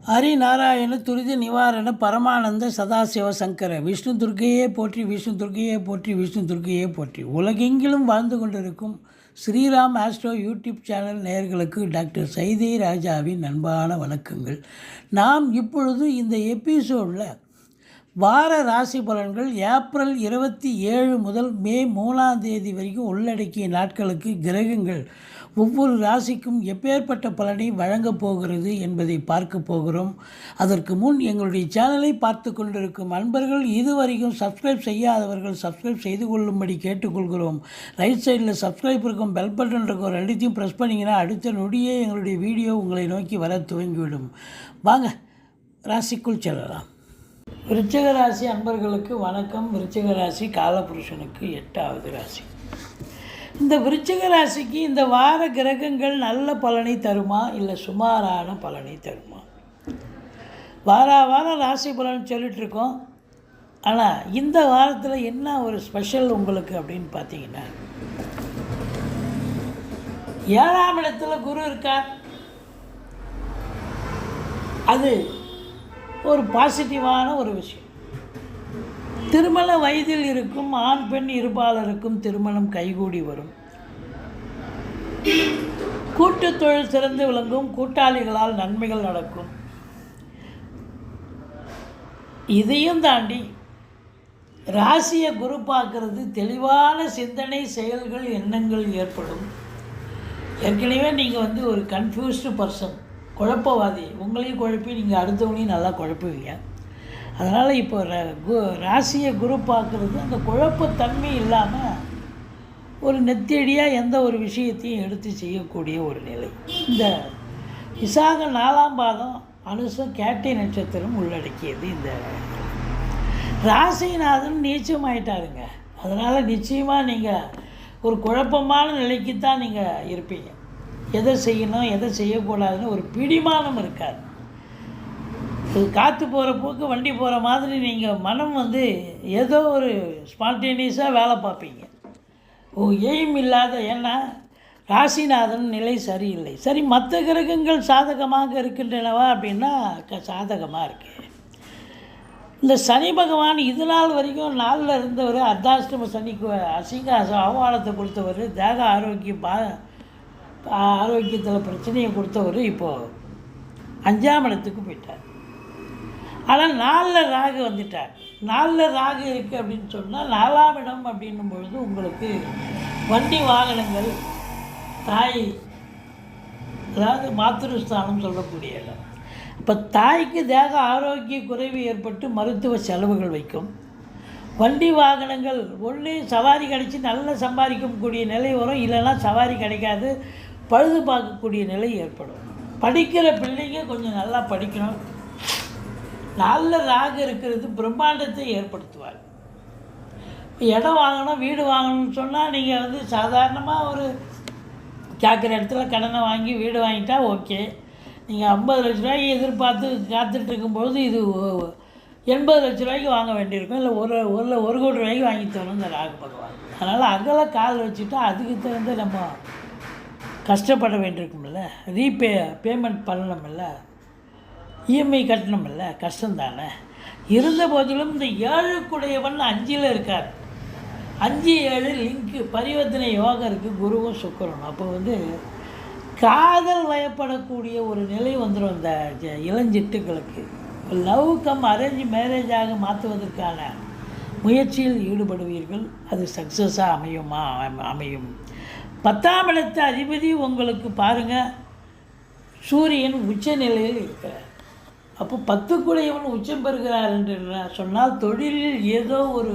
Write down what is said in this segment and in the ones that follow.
ஹரிநாராயண துரித நிவாரண பரமானந்த சதாசிவ சங்கர விஷ்ணு துர்க்கையே போற்றி விஷ்ணு துர்க்கையே போற்றி விஷ்ணு துர்க்கையே போற்றி. உலகெங்கிலும் வாழ்ந்து கொண்டிருக்கும் ஸ்ரீராம் ஆஸ்ட்ரோ யூடியூப் சேனல் நேயர்களுக்கு டாக்டர் சைதை ராஜாவின் அன்பான வணக்கங்கள். நாம் இப்பொழுது இந்த எபிசோடில் வார ராசி பலன்கள் ஏப்ரல் 27 முதல் மே 3ஆம் தேதி வரைக்கும் உள்ளடக்கிய நாட்களுக்கு கிரகங்கள் ஒவ்வொரு ராசிக்கும் எப்பேற்பட்ட பலனை வழங்கப் போகிறது என்பதை பார்க்க போகிறோம். அதற்கு முன் எங்களுடைய சேனலை பார்த்து கொண்டிருக்கும் அன்பர்கள் இதுவரைக்கும் சப்ஸ்கிரைப் செய்யாதவர்கள் சப்ஸ்கிரைப் செய்து கொள்ளும்படி கேட்டுக்கொள்கிறோம். ரைட் சைடில் சப்ஸ்கிரைப் இருக்கும், பெல் பட்டன் இருக்கும், ரெண்டுத்தையும் ப்ரெஸ் பண்ணிங்கன்னா அடுத்த நொடியே எங்களுடைய வீடியோ உங்களை நோக்கி வர துவங்கிவிடும். வாங்க ராசிக்குள் செல்லலாம். விருச்சிக ராசி அன்பர்களுக்கு வணக்கம். விருச்சிக ராசி காலபுருஷனுக்கு 8வது ராசி. இந்த விருச்சிக ராசிக்கு இந்த வார கிரகங்கள் நல்ல பலனை தருமா இல்லை சுமாரான பலனை தருமா? வாரம் ராசி பலன் சொல்லிகிட்ருக்கோம். ஆனால் இந்த வாரத்தில் என்ன ஒரு ஸ்பெஷல் உங்களுக்கு அப்படின்னு பார்த்தீங்கன்னா, 7ஆம் இடத்துல குரு இருக்கார். அது ஒரு பாசிட்டிவான ஒரு விஷயம். திருமண வயதில் இருக்கும் ஆண் பெண் இருபாலருக்கும் திருமணம் கைகூடி வரும். கூட்டு தொழில் சிறந்து விளங்கும். கூட்டாளிகளால் நன்மைகள் நடக்கும். இதையும் தாண்டி ராசியை குரு பார்க்கறது தெளிவான சிந்தனை, செயல்கள், எண்ணங்கள் ஏற்படும். ஏற்கனவே நீங்கள் ஒரு கன்ஃபியூஸ்டு பர்சன், குழப்பவாதி. உங்களையும் குழப்பி நீங்கள் அடுத்தவங்களையும் நல்லா குழப்புவீங்க. அதனால் இப்போ ராசியை குரு பார்க்குறது அந்த குழப்பத்தன்மை இல்லாமல் ஒரு நெத்தியடியாக எந்த ஒரு விஷயத்தையும் எடுத்து செய்யக்கூடிய ஒரு நிலை. இந்த விசாகம் 4ஆம் பாதம் அனுசம் கேட்டை நட்சத்திரம் உள்ளடக்கியது. இந்த ராசிநாதன் நீச்சமாயிட்டாருங்க. அதனால் நிச்சயமாக நீங்கள் ஒரு குழப்பமான நிலைக்கு தான் நீங்கள் இருப்பீங்க. எதை செய்யணும் எதை செய்யக்கூடாதுன்னு ஒரு பிடிமானம் இருக்காது. காற்று போகிற போக்கு வண்டி போகிற மாதிரி நீங்கள் மனம் ஏதோ ஒரு ஸ்பான்டேனியஸாக வேலை பார்ப்பீங்க. எய்ம் இல்லாத. ஏன்னா ராசிநாதன் நிலை சரியில்லை. சரி, மற்ற கிரகங்கள் சாதகமாக இருக்கின்றனவா அப்படின்னா சாதகமாக இருக்கு. இந்த சனி பகவான் இது நாள் வரைக்கும் நாளில் இருந்தவர், அர்த்தாஷ்டம சனிக்கு அசிங்க அவமானத்தை கொடுத்தவர், தேக ஆரோக்கியத்தில் பிரச்சனையை கொடுத்தவர் இப்போது 5ஆம் இடத்துக்கு போயிட்டார். ஆனால் 4ல் ராகு வந்துட்டார். 4ல் ராகு இருக்குது அப்படின்னு சொன்னால் 4ஆம் இடம் அப்படின்னும் பொழுது உங்களுக்கு வண்டி வாகனங்கள், தாய், அதாவது மாத்திருஸ்தானம் சொல்லக்கூடிய இடம். இப்போ தாய்க்கு தேக ஆரோக்கிய குறைவு ஏற்பட்டு மருத்துவ செலவுகள் வைக்கும். வண்டி வாகனங்கள் ஒன்று சவாரி கிடச்சி நல்லா சம்பாதிக்கக்கூடிய நிலை வரும், இல்லைன்னா சவாரி கிடைக்காது, பழுது பார்க்கக்கூடிய நிலை ஏற்படும். படிக்கிற பிள்ளைங்க கொஞ்சம் நல்லா படிக்கணும். 4ல் ராகு இருக்கிறது பிரம்மாண்டத்தை ஏற்படுத்துவார். இடம் வாங்கணும், வீடு வாங்கணும்னு சொன்னால் நீங்கள் சாதாரணமாக ஒரு கேட்குற இடத்துல கடனை வாங்கி வீடு வாங்கிட்டா ஓகே. நீங்கள் 50 லட்ச ரூபாய்க்கு எதிர்பார்த்து காத்துட்ருக்கும்பொழுது இது 80 லட்ச ரூபாய்க்கு வாங்க வேண்டியிருக்கும். இல்லை ஒரு கோடி ரூபாய்க்கு வாங்கி தரணும் இந்த ராகு பகவான். அதனால் அகல கால் வச்சுட்டா அதுக்கு தகுந்த நம்ம கஷ்டப்பட வேண்டியிருக்கும்ல, பேமெண்ட் பண்ணணுமில்ல, இஎம்ஐ கட்டணுமில்ல, கஷ்டம்தானே. இருந்த போதிலும் இந்த 7க்குடையவன் 5ல் இருக்கார். 5-7 லிங்க்கு பரிவர்த்தனை யோகம் இருக்குது, குருவும் சுக்கிரனும். அப்போ காதல் வயப்படக்கூடிய ஒரு நிலை வந்துடும். இந்த இளஞ்சிட்டுகளுக்கு லவ் கம் அரேஞ்ச் மேரேஜாக மாற்றுவதற்கான முயற்சியில் ஈடுபடுவீர்கள். அது சக்ஸஸாக அமையும். 10ஆம் இடத்து அதிபதி உங்களுக்கு பாருங்கள், சூரியன் உச்ச நிலையில் இருக்கிறார். அப்போ 10க்குடையவன் உச்சம் பெறுகிறார் என்று சொன்னால் தொழிலில் ஏதோ ஒரு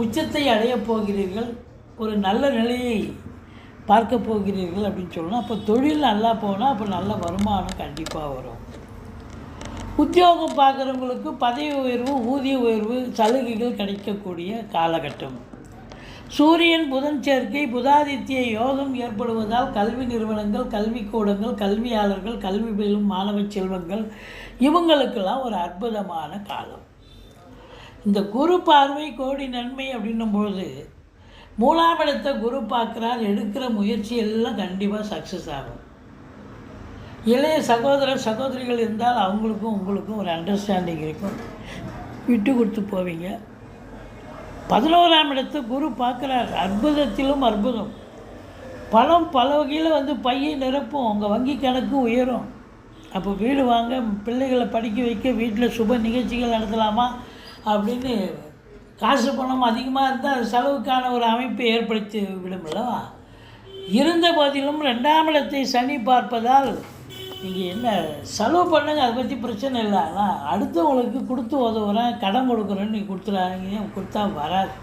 உச்சத்தை அடையப் போகிறீர்கள், ஒரு நல்ல நிலையை பார்க்க போகிறீர்கள் அப்படின்னு சொல்லணும். அப்போ தொழில் நல்லா போனால் அப்போ நல்ல வருமானம் கண்டிப்பாக வரும். உத்தியோகம் பார்க்குறவங்களுக்கு பதவி உயர்வு, ஊதிய உயர்வு, சலுகைகள் கிடைக்கக்கூடிய காலகட்டம். சூரியன் புதன் சேர்க்கை, புதாதித்ய யோகம் ஏற்படுவதால் கல்வி நிறுவனங்கள், கல்விக்கூடங்கள், கல்வியாளர்கள், கல்வி பயிலும் மாணவ செல்வங்கள் இவங்களுக்கெல்லாம் ஒரு அற்புதமான காலம். இந்த குரு பார்வை கோடி நன்மை அப்படின்னும் பொழுது 3ஆம் இடத்தை குரு பார்க்குறார். எடுக்கிற முயற்சி எல்லாம் கண்டிப்பாக சக்ஸஸ் ஆகும். இளைய சகோதரிகள் இருந்தால் அவங்களுக்கும் உங்களுக்கும் ஒரு அண்டர்ஸ்டாண்டிங் இருக்கும், விட்டு கொடுத்து போவீங்க. 11ஆம் இடத்தை குரு பார்க்குறார், அற்புதத்திலும் அற்புதம். பணம் பல வகையில் பையை நிரப்பும், உங்கள் வங்கி கணக்கு உயரும். அப்போ வீடு வாங்க, பிள்ளைகளை படிக்க வைக்க, வீட்டில் சுப நிகழ்ச்சிகள் நடத்தலாமா அப்படின்னு காசு பணம் அதிகமாக இருந்தால் அது செலவுக்கான ஒரு அமைப்பை ஏற்படுத்தி விடுமில்லவா. இருந்த போதிலும் 2ஆம் இடத்தை சனி பார்ப்பதால் நீங்கள் என்ன செலவு பண்ணுங்க, அதை பற்றி பிரச்சனை இல்லை. ஆனால் அடுத்தவங்களுக்கு கொடுத்து உதவுறேன், கடன் கொடுக்குறேன்னு நீங்கள் கொடுத்தா வராது.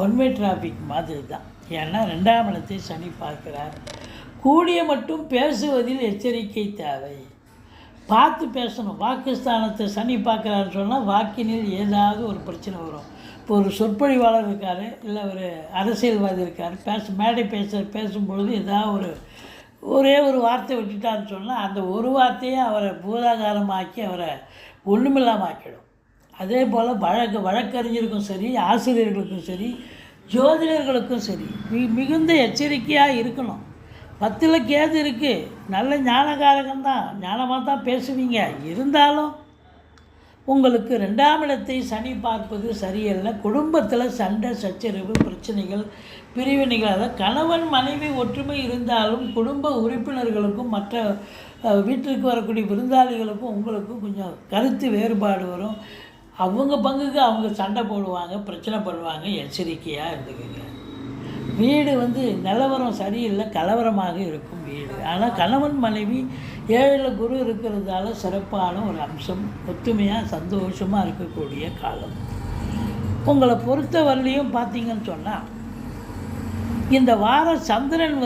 ஒன்வே டிராஃபிக் மாதிரி தான். ஏன்னா 2ஆம் இடத்தை சனி பார்க்கிறார். கூடிய மட்டும் பேசுவதில் எச்சரிக்கை தேவை, பார்த்து பேசணும். வாக்குஸ்தானத்தை சனி பார்க்குறாருன்னு சொன்னால் வாக்கினில் ஏதாவது ஒரு பிரச்சனை வரும். இப்போ ஒரு சொற்பொழிவாளர் இருக்கார், இல்லை ஒரு அரசியல்வாதி இருக்கார், மேடை பேசும்பொழுது ஏதாவது ஒரே ஒரு வார்த்தை விட்டுட்டான்னு சொன்னால் அந்த ஒரு வார்த்தையே அவரை பூதாகாரமாக்கி அவரை ஒன்றுமில்லாமல் ஆக்கிடும். அதே போல் வழக்கறிஞருக்கும் சரி, ஆசிரியர்களுக்கும் சரி, ஜோதிடர்களுக்கும் சரி மிகுந்த எச்சரிக்கையாக இருக்கணும். 10ல் கேது இருக்குது, நல்ல ஞானகாரகம்தான், ஞானமாக தான் பேசுவீங்க. இருந்தாலும் உங்களுக்கு 2ஆம் இடத்தை சனி பார்ப்பது சரியல்ல. குடும்பத்தில் சண்டை சச்சரவு பிரச்சனைகள் பிரிவினைகள், அதாவது கணவன் மனைவி ஒற்றுமை இருந்தாலும் குடும்ப உறுப்பினர்களுக்கும் மற்ற வீட்டிற்கு வரக்கூடிய விருந்தாளிகளுக்கும் உங்களுக்கும் கொஞ்சம் கருத்து வேறுபாடு வரும். அவங்க பங்குக்கு அவங்க சண்டை போடுவாங்க, பிரச்சனை பண்ணுவாங்க. எச்சரிக்கையாக இருந்துக்குங்க. வீடு நிலவரம் சரியில்லை, கலவரமாக இருக்கும் வீடு. ஆனால் கணவன் மனைவி 7ல் குரு இருக்கிறதால சிறப்பான ஒரு அம்சம், ஒத்துமையாக சந்தோஷமாக இருக்கக்கூடிய காலம். உங்களை பொறுத்த வரலையும் பார்த்தீங்கன்னு சொன்னால் இந்த வாரம் சந்திரன்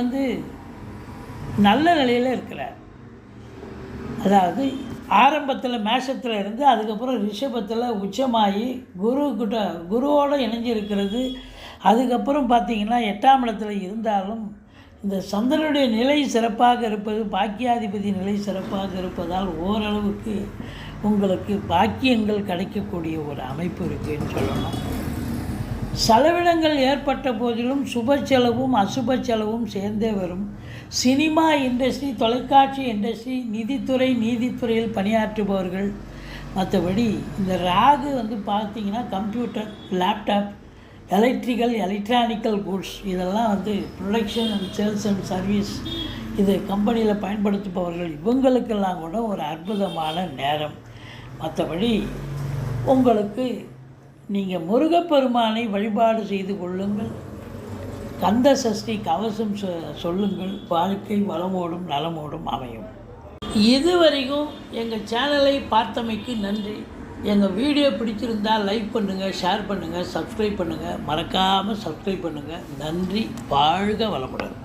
நல்ல நிலையில் இருக்கிறார். அதாவது ஆரம்பத்தில் மேஷத்தில் இருந்து அதுக்கப்புறம் ரிஷபத்தில் உச்சமாகி குருவோடு இணைஞ்சிருக்கிறது. அதுக்கப்புறம் பார்த்திங்கன்னா 8ஆம் இடத்துல இருந்தாலும் இந்த சந்திரனுடைய நிலை சிறப்பாக இருப்பது, பாக்கியாதிபதி நிலை சிறப்பாக இருப்பதால் ஓரளவுக்கு உங்களுக்கு பாக்கியங்கள் கிடைக்கக்கூடிய ஒரு அமைப்பு இருக்குதுன்னு சொல்லணும். செலவினங்கள் ஏற்பட்ட போதிலும் சுப செலவும் அசுப செலவும் சேர்ந்தே வரும். சினிமா இண்டஸ்ட்ரி, தொலைக்காட்சி இண்டஸ்ட்ரி, நீதித்துறையில் பணியாற்றுபவர்கள், மற்றபடி இந்த ராகு பார்த்திங்கன்னா கம்ப்யூட்டர், லேப்டாப், எலக்ட்ரானிக்கல் கூட்ஸ் இதெல்லாம் production and sales and service இது கம்பெனியில் பயன்படுத்துபவர்கள் இவங்களுக்கெல்லாம் கூட ஒரு அற்புதமான நேரம். மற்றபடி உங்களுக்கு நீங்கள் முருகப்பெருமானை வழிபாடு செய்து கொள்ளுங்கள், கந்த சஷ்டி கவசம் சொல்லுங்கள், வாழ்க்கை வளமோடும் நலமோடும் அமையும். இதுவரைக்கும் எங்கள் சேனலை பார்த்தமைக்கு நன்றி. எங்கள் வீடியோ பிடிச்சிருந்தால் லைக் பண்ணுங்கள், ஷேர் பண்ணுங்கள், சப்ஸ்கிரைப் பண்ணுங்கள். மறக்காமல் சப்ஸ்கிரைப் பண்ணுங்கள். நன்றி. வாழ்க வளமுடன்.